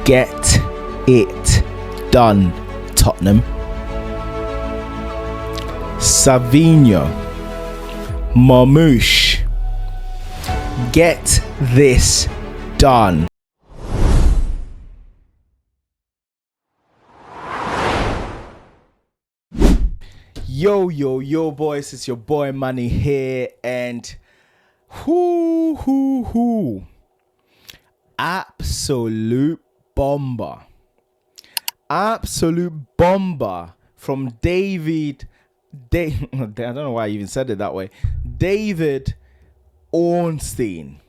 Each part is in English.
Get it done, Tottenham. Savinho, Marmoush, get this done. Yo, boys, it's your boy Manny here, and absolute bomber from David. I don't know why I even said it that way. David Ornstein.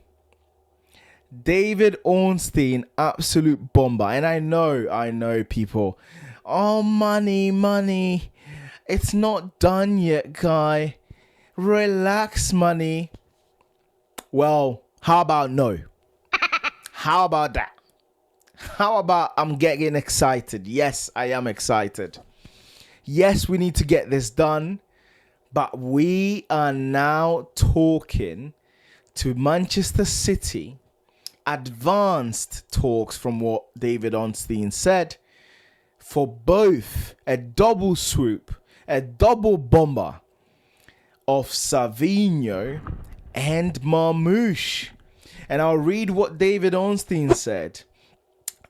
Absolute bomber. And I know people. Oh, money. It's not done yet, guy. Relax, money. Well, how about no? How about that? How about I'm getting excited? Yes, I am excited. Yes, we need to get this done. But we are now talking to Manchester City. Advanced talks from what David Ornstein said. For both a double swoop, a double bomber of Savinho and Marmoush. And I'll read what David Ornstein said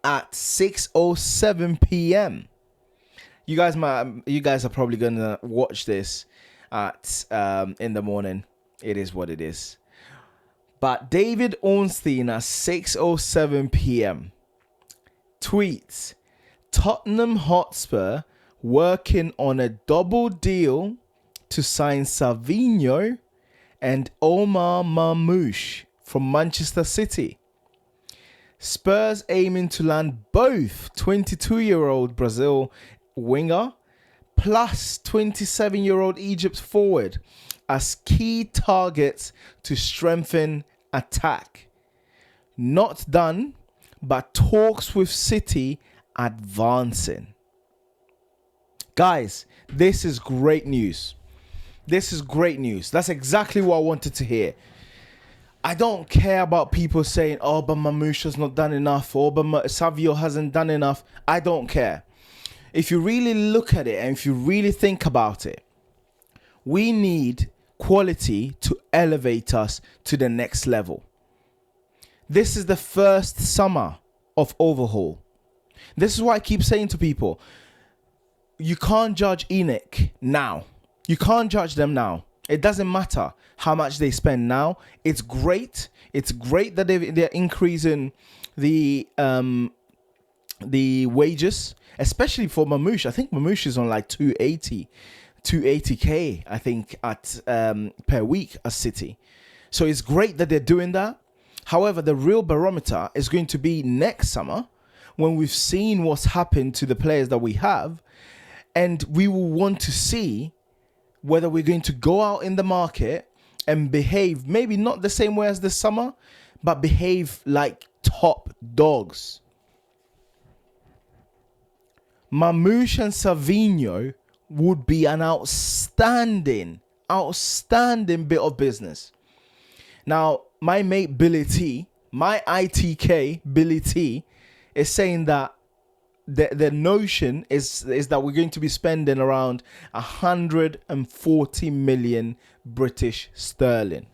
at 6:07 p.m. You guys are probably gonna watch this at in the morning. It is what it is. But David Ornstein at 6:07 p.m. tweets, Tottenham Hotspur working on a double deal to sign Savinho and Omar Marmoush from Manchester City. Spurs aiming to land both 22-year-old Brazil winger plus 27-year-old Egypt forward as key targets to strengthen attack. Not done, but talks with City advancing. Guys, this is great news. That's exactly what I wanted to hear. I don't care about people saying, oh, but Marmoush has not done enough, or but Savio hasn't done enough. I don't care. If you really look at it and if you really think about it, we need quality to elevate us to the next level. This is the first summer of overhaul. This is what I keep saying to people. You can't judge ENIC now. You can't judge them now. It doesn't matter how much they spend now. It's great. It's great that they're increasing the wages, especially for Marmoush. I think Marmoush is on like 280k, I think, at per week at City. So it's great that they're doing that. However, the real barometer is going to be next summer when we've seen what's happened to the players that we have, and we will want to see whether we're going to go out in the market and behave, maybe not the same way as this summer, but behave like top dogs. Marmoush and Savinho would be an outstanding bit of business. Now, my mate Billy T, my ITK Billy T, is saying that the notion is that we're going to be spending around 140 million British sterling.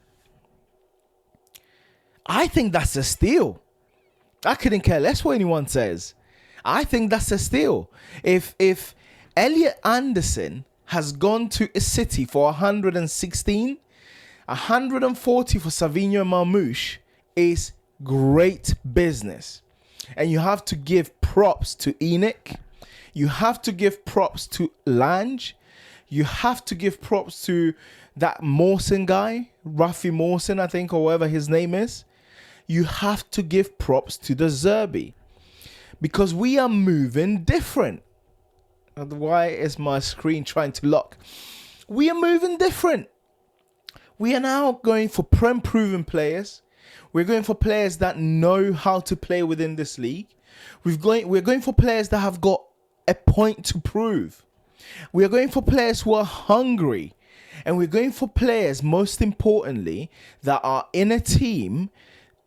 I think that's a steal. I couldn't care less what anyone says. I think that's a steal. If Elliot Anderson has gone to a City for 116, 140 for Savinho and Marmoush is great business. And you have to give props to ENIC. You have to give props to Lange. You have to give props to that Mawson guy, Rafi Mawson, I think, or whatever his name is. You have to give props to the Zerbi. Because we are moving different. Why is my screen trying to lock? We are moving different. We are now going for Prem-proven players. We're going for players that know how to play within this league. We're going for players that have got a point to prove. We are going for players who are hungry. And we're going for players, most importantly, that are in a team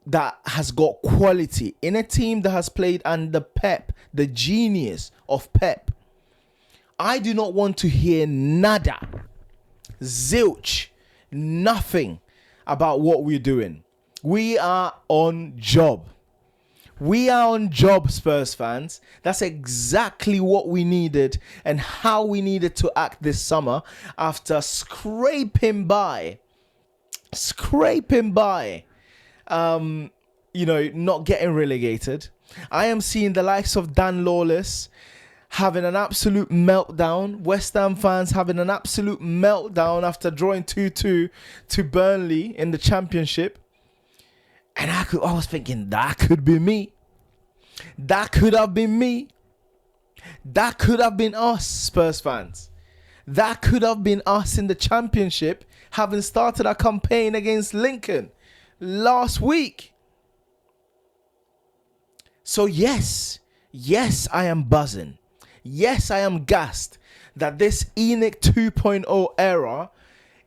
that has got quality, in a team that has played under Pep, the genius of Pep, I do not want to hear nada, zilch, nothing about what we're doing. We are on job. We are on job, Spurs fans. That's exactly what we needed and how we needed to act this summer after scraping by, not getting relegated. I am seeing the likes of Dan Lawless having an absolute meltdown. West Ham fans having an absolute meltdown after drawing 2-2 to Burnley in the Championship. And I was thinking, that could be me. That could have been me. That could have been us, Spurs fans. That could have been us in the Championship, having started our campaign against Lincoln last week. So yes, I am buzzing. Yes, I am gassed that this ENIC 2.0 era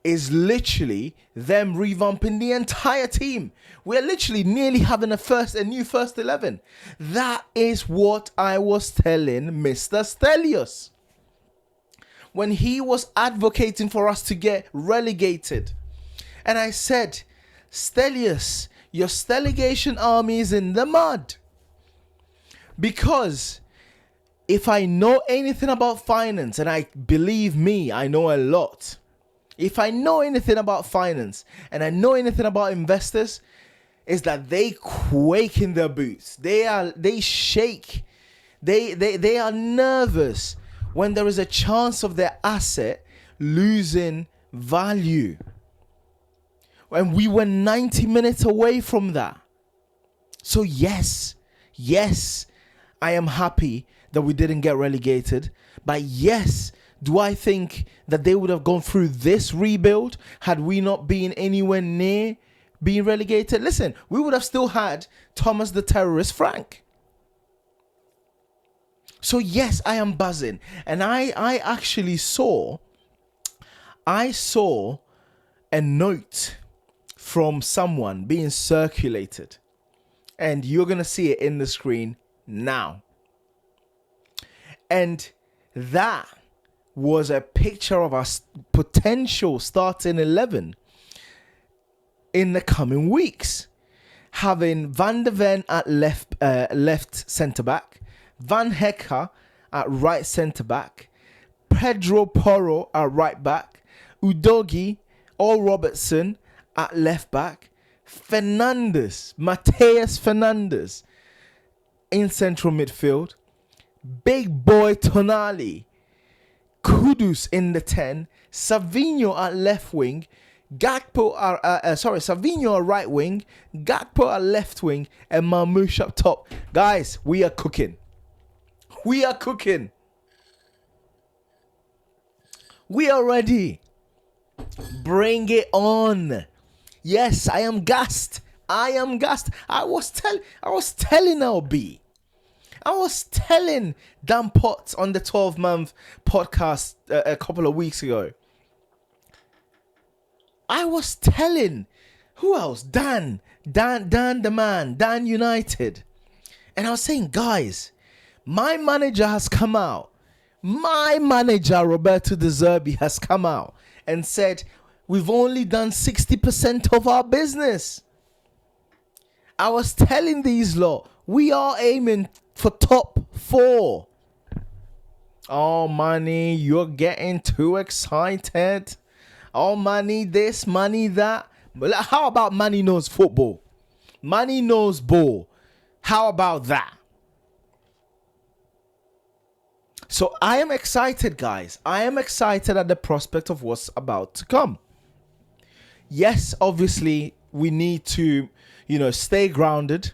is literally them revamping the entire team. We're literally nearly having a new first 11. That is what I was telling Mr. Stelios when he was advocating for us to get relegated. And I said, Stelios, your Steligation army is in the mud. Because if I know anything about finance, and believe me, I know a lot. If I know anything about finance and I know anything about investors, is that they quake in their boots. They shake. They are nervous when there is a chance of their asset losing value. And we were 90 minutes away from that. So yes, I am happy that we didn't get relegated. But yes, do I think that they would have gone through this rebuild had we not been anywhere near being relegated? Listen, we would have still had Thomas the Terrorist Frank. So yes, I am buzzing. And I actually saw a note from someone being circulated. And you're going to see it in the screen now. And that was a picture of our potential starting 11 in the coming weeks. Having Van de Ven at left centre-back, Van Hecke at right centre-back, Pedro Porro at right-back, Udogie or Robertson at left-back, Mateus Fernandes in central midfield, Big Boy Tonali, Kudus in the 10, Savinho at left wing, Savinho at right wing, Gakpo at left wing, and Marmoush up top. Guys, we are cooking. We are cooking. We are ready. Bring it on. Yes, I am gassed. I was telling LB. I was telling Dan Potts on the 12-month podcast a couple of weeks ago. I was telling, who else? Dan the man, Dan United. And I was saying, guys, my manager has come out. My manager, Roberto De Zerbi, has come out and said, we've only done 60% of our business. I was telling these lot, we are aiming for top 4. Oh, money, you're getting too excited. Oh, money this, money that. But how about money knows football? Money knows ball. How about that? So I am excited, guys. I am excited at the prospect of what's about to come. Yes, obviously, we need to, stay grounded.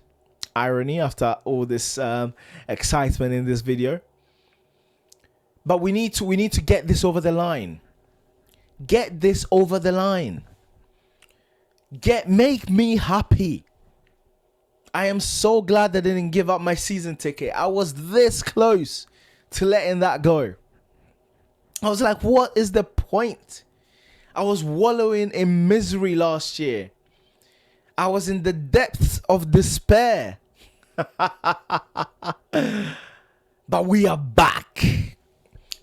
Irony after all this excitement in this video. But we need to get this over the line. Get this over the line. Make me happy. I am so glad that I didn't give up my season ticket. I was this close to letting that go. I was like, what is the point? I was wallowing in misery last year. I was in the depths of despair. But we are back.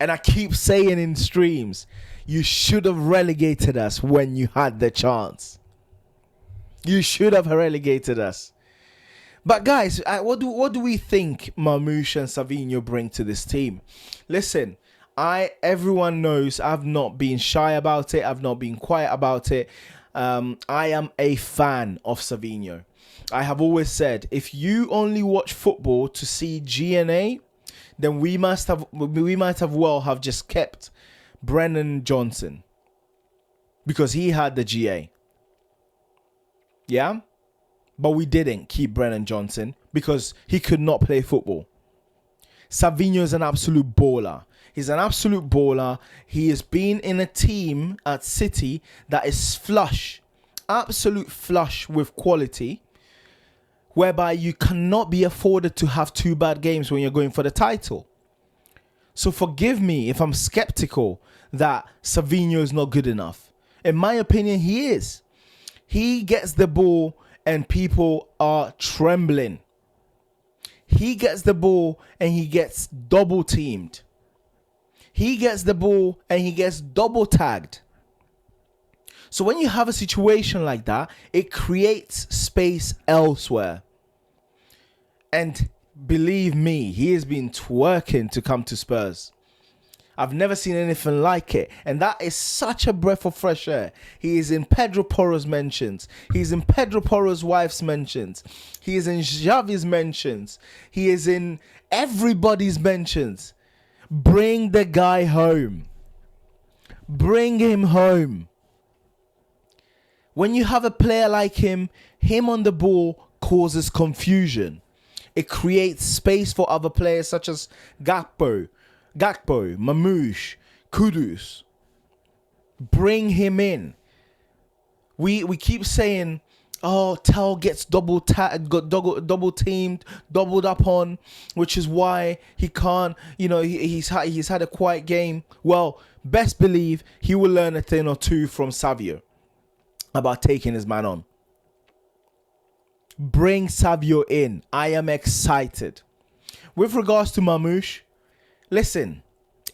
And I keep saying in streams, you should have relegated us when you had the chance. You should have relegated us. But guys, what do we think Marmoush and Savinho bring to this team? Listen, everyone knows I've not been shy about it. I've not been quiet about it. I am a fan of Savinho. I have always said, if you only watch football to see GNA, then we might have just kept Brennan Johnson because he had the GA. Yeah? But we didn't keep Brennan Johnson because he could not play football. Savinho is an absolute baller. He's an absolute baller. He has been in a team at City that is flush, absolute flush with quality, whereby you cannot be afforded to have 2 bad games when you're going for the title. So forgive me if I'm skeptical that Savinho is not good enough. In my opinion, he is. He gets the ball and people are trembling. He gets the ball and he gets double teamed. He gets the ball and he gets double tagged. So when you have a situation like that, it creates space elsewhere. And believe me, he has been twerking to come to Spurs. I've never seen anything like it. And that is such a breath of fresh air. He is in Pedro Porro's mentions. He's in Pedro Porro's wife's mentions. He is in Xavi's mentions. He is in everybody's mentions. Bring the guy home. Bring him home. When you have a player like him on the ball causes confusion. It creates space for other players such as Gakpo, Marmoush, Kudus. Bring him in. We keep saying, oh, Tel gets double teamed, doubled up on, which is why he can't, he's had a quiet game. Well, best believe he will learn a thing or two from Savio about taking his man on. Bring Savio in. I am excited. With regards to Marmoush, listen,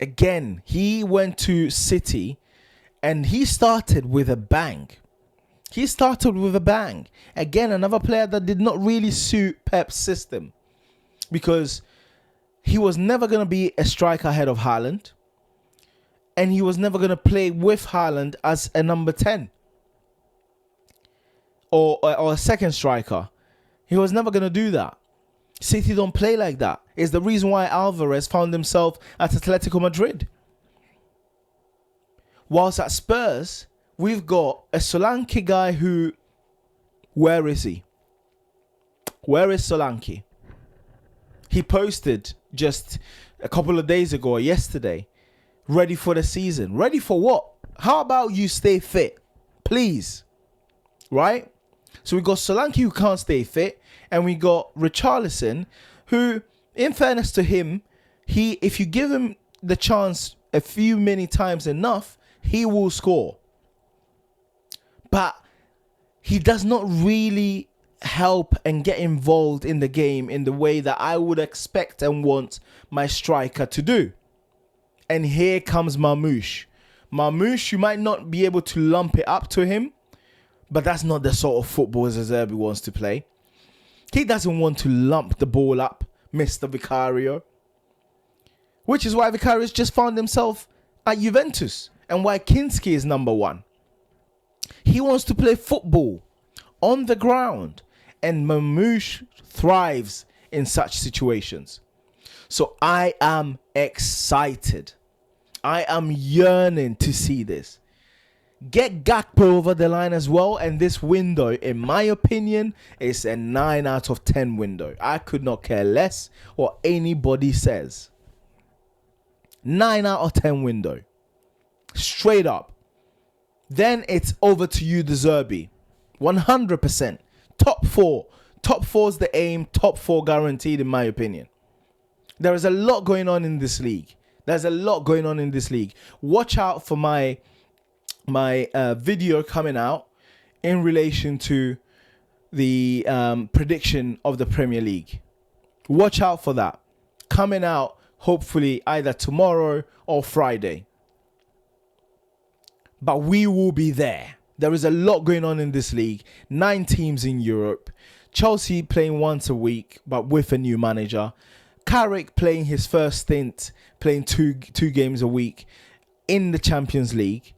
again, he went to City and he started with a bang. Again, another player that did not really suit Pep's system because he was never going to be a striker ahead of Haaland and he was never going to play with Haaland as a number 10 or a second striker. He was never going to do that. City don't play like that. It's the reason why Alvarez found himself at Atletico Madrid. Whilst at Spurs, we've got a Solanke guy who... Where is he? Where is Solanke? He posted just a couple of days ago or yesterday, ready for the season. Ready for what? How about you stay fit? Please. Right? So we got Solanke who can't stay fit, and we got Richarlison who, in fairness to him, if you give him the chance many times enough, he will score. But he does not really help and get involved in the game in the way that I would expect and want my striker to do. And here comes Marmoush. Marmoush, you might not be able to lump it up to him, but that's not the sort of football De Zerbi wants to play. He doesn't want to lump the ball up, Mr. Vicario. Which is why Vicarious just found himself at Juventus and why Kinski is number 1. He wants to play football on the ground, and Marmoush thrives in such situations. So I am excited. I am yearning to see this. Get Gakpo over the line as well, and this window, in my opinion, is a 9 out of 10 window. I could not care less what anybody says. 9 out of 10 window. Straight up. Then it's over to you, De Zerbi. 100%. Top 4. Top 4 is the aim. Top 4 guaranteed, in my opinion. There is a lot going on in this league. Watch out for my video coming out in relation to the prediction of the Premier League. Watch out for that. Coming out hopefully either tomorrow or Friday. But we will be there. There is a lot going on in this league. 9 teams in Europe. Chelsea playing once a week, but with a new manager. Carrick playing his first stint, playing two games a week in the Champions League.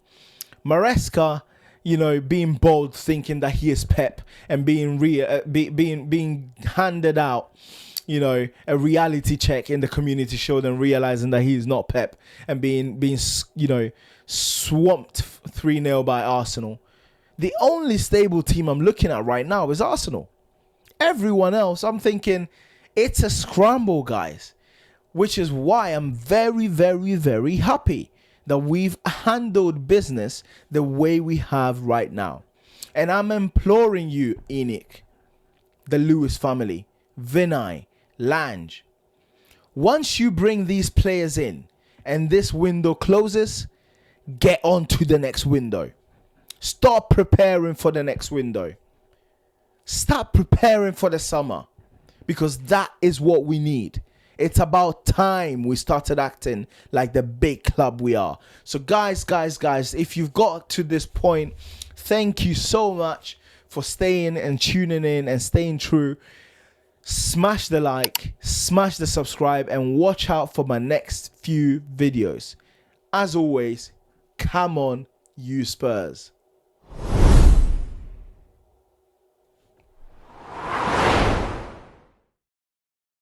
Maresca, being bold, thinking that he is Pep, and being handed out, a reality check in the Community Shield, and realizing that he is not Pep, and being swamped 3-0 by Arsenal. The only stable team I'm looking at right now is Arsenal. Everyone else, I'm thinking it's a scramble, guys, which is why I'm very, very, very happy that we've handled business the way we have right now. And I'm imploring you, ENIC, the Lewis family, Vinay, Lange, once you bring these players in and this window closes, get on to the next window. Start preparing for the next window. Start preparing for the summer, because that is what we need. It's about time we started acting like the big club we are. So guys, if you've got to this point, thank you so much for staying and tuning in and staying true. Smash the like, smash the subscribe, and watch out for my next few videos. As always, come on, you Spurs.